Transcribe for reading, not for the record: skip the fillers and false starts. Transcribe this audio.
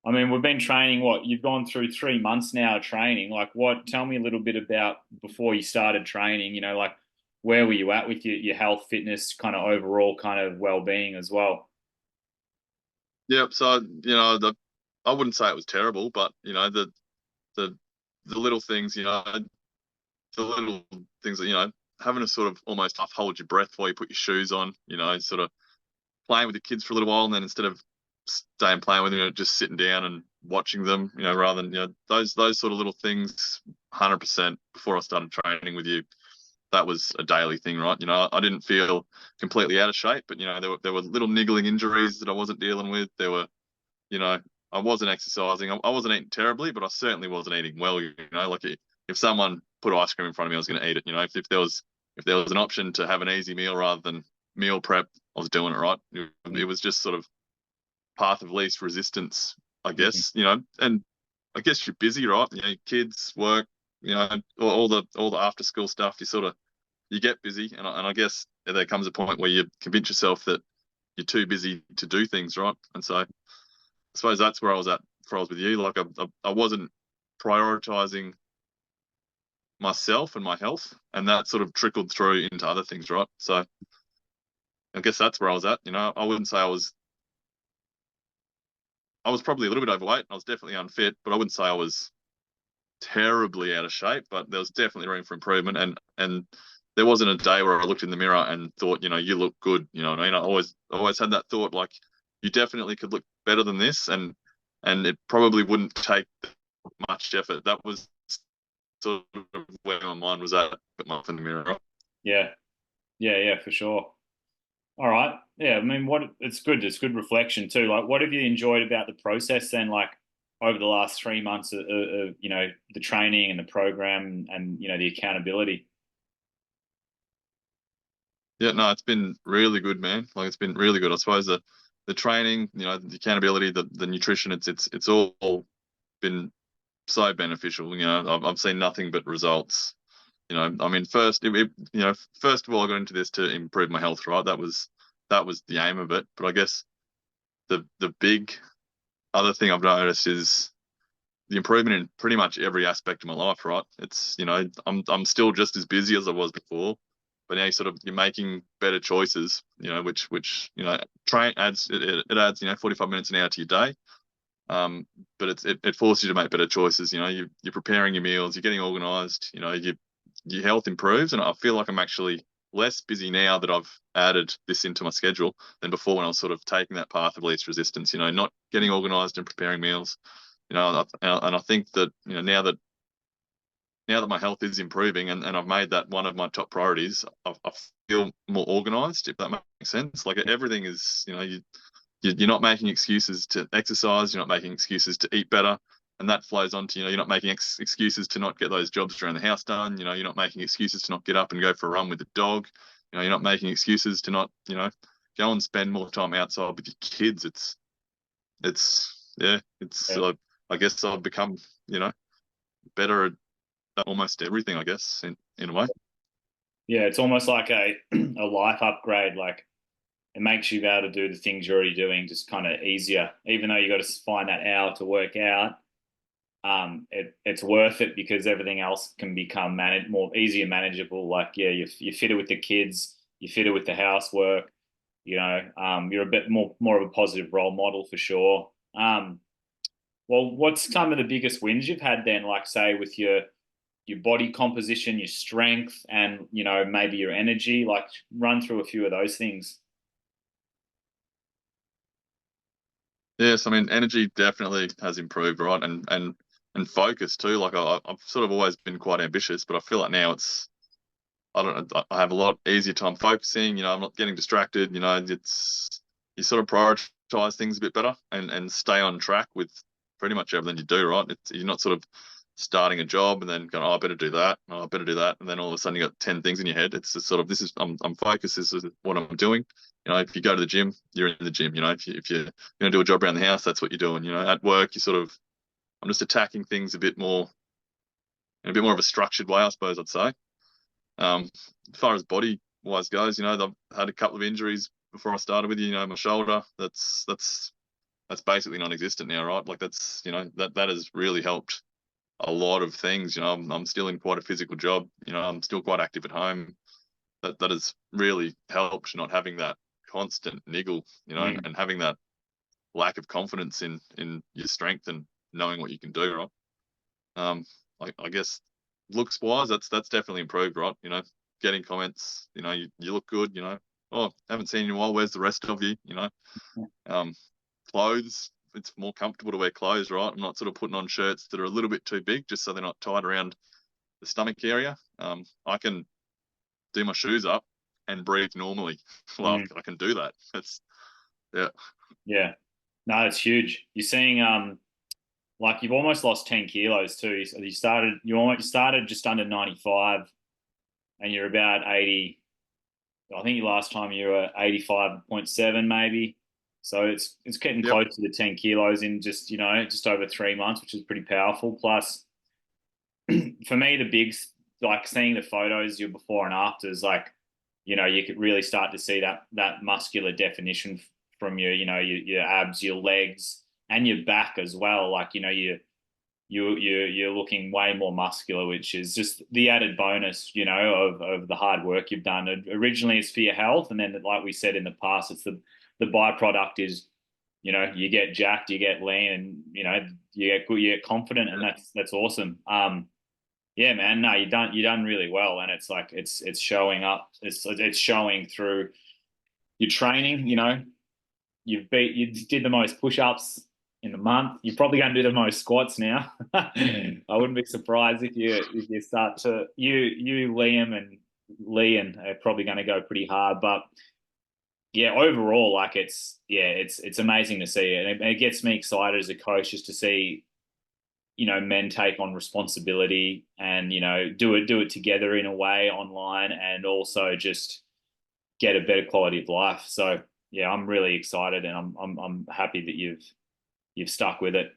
I mean, we've been training, what, you've gone through 3 months now of training. Like, tell me a little bit about before you started training, like where were you at with your health, fitness, kind of overall kind of well-being as well? Yep. So, I wouldn't say it was terrible, but the the little things, the little things that, having to sort of almost hold your breath while you put your shoes on, sort of playing with the kids for a little while, and then instead of staying playing with them, just sitting down and watching them, rather than, those sort of little things, 100% before I started training with you, that was a daily thing, right? I didn't feel completely out of shape, but there were little niggling injuries that I wasn't dealing with. There were, you know, I wasn't exercising. I wasn't eating terribly, but I certainly wasn't eating well. Like if someone put ice cream in front of me, I was going to eat it. If there was an option to have an easy meal rather than meal prep, I was doing it, right. It was just sort of path of least resistance, I Mhm. guess. And I guess you're busy, right? Kids, work, all the after school stuff. You get busy, and I guess there comes a point where you convince yourself that you're too busy to do things, right? And so I suppose that's where I was at before I was with you. Like I wasn't prioritizing myself and my health, and that sort of trickled through into other things, right? So I guess that's where I was at. I wouldn't say I was probably a little bit overweight. I was definitely unfit, but I wouldn't say I was terribly out of shape. But there was definitely room for improvement, and there wasn't a day where I looked in the mirror and thought, you look good. You know what I mean? I always had that thought, like, you definitely could look better than this, and it probably wouldn't take much effort. That was sort of where my mind was at myself in the mirror. Yeah, yeah, for sure. All right. Yeah, I mean, it's good. It's good reflection too. Like, what have you enjoyed about the process then? Like over the last 3 months of the training and the program and the accountability. Yeah, no, it's been really good, man. Like, it's been really good. I suppose the training, the accountability, the nutrition, it's all been so beneficial. I've seen nothing but results. I mean, first of all, I got into this to improve my health, right? That was the aim of it. But I guess the big other thing I've noticed is the improvement in pretty much every aspect of my life, right? It's, I'm still just as busy as I was before, but now you're making better choices, which train adds it adds 45 minutes an hour to your day. But it forces you to make better choices. You're preparing your meals, you're getting organized. Your health improves, and I feel like I'm actually less busy now that I've added this into my schedule than before when I was sort of taking that path of least resistance. Not getting organized and preparing meals. And I think that now that my health is improving, and I've made that one of my top priorities, I feel more organized, if that makes sense. Like, everything is, you're not making excuses to exercise, you're not making excuses to eat better, and that flows on to, you're not making excuses to not get those jobs around the house done. You're not making excuses to not get up and go for a run with the dog. You're not making excuses to not, go and spend more time outside with your kids. Yeah, Yeah. I guess I've become, better at almost everything, I guess, in a way. Yeah, it's almost like a a life upgrade. Like it makes you be able to do the things you're already doing just kind of easier. Even though you got to find that hour to work out, it's worth it because everything else can become more easier manageable. Like yeah, you're fitter with the kids, you're fitter with the housework. You're a bit more of a positive role model for sure. Well, what's some of the biggest wins you've had then? Like say with your body composition, your strength, and maybe your energy. Like run through a few of those things. Yes, I mean, energy definitely has improved, right? And focus too. Like, I've sort of always been quite ambitious, but I feel like now I don't know, I have a lot easier time focusing. I'm not getting distracted. You sort of prioritize things a bit better and stay on track with pretty much everything you do, right? You're not sort of starting a job and then going, oh, I better do that. Oh, I better do that. And then all of a sudden you got 10 things in your head. It's just sort of, I'm focused. This is what I'm doing. If you go to the gym, you're in the gym. If you're going to do a job around the house, that's what you're doing. At work, I'm just attacking things a bit more, in a bit more of a structured way, I suppose I'd say. As far as body wise goes, I've had a couple of injuries before I started with you. My shoulder, that's that's basically non-existent now, right? Like that's, that has really helped a lot of things. I'm still in quite a physical job. I'm still quite active at home. That has really helped, not having that constant niggle, Mm, and having that lack of confidence in your strength and knowing what you can do, right? Um, I guess looks wise, that's definitely improved, right? Getting comments, you look good, oh, haven't seen you in a while. Where's the rest of you? Um, clothes, it's more comfortable to wear clothes, right? I'm not sort of putting on shirts that are a little bit too big just so they're not tight around the stomach area. I can do my shoes up and breathe normally. Well, mm, I can do that. It's yeah, yeah. No, it's huge. You're seeing like you've almost lost 10 kilos too. So you started just under 95 and you're about 80. I think last time you were 85.7 maybe. So it's getting yep, close to the 10 kilos in just, just over 3 months, which is pretty powerful. Plus for me, the big, like seeing the photos, your before and afters, like, you could really start to see that muscular definition from your abs, your legs, and your back as well. Like, you're looking way more muscular, which is just the added bonus, of the hard work you've done. Originally, it's for your health, and then, like we said in the past, it's the byproduct is, you get jacked, you get lean, and you get good, you get confident, and that's awesome. Yeah, man. No, you done really well, and it's like it's showing up. It's showing through your training. You did the most push-ups in the month. You're probably going to do the most squats now. I wouldn't be surprised if you start to Liam and Liam are probably going to go pretty hard, but yeah, overall, like it's amazing to see, and it gets me excited as a coach just to see men take on responsibility and do it together in a way online, and also just get a better quality of life. So yeah, I'm really excited, and I'm happy that you've stuck with it.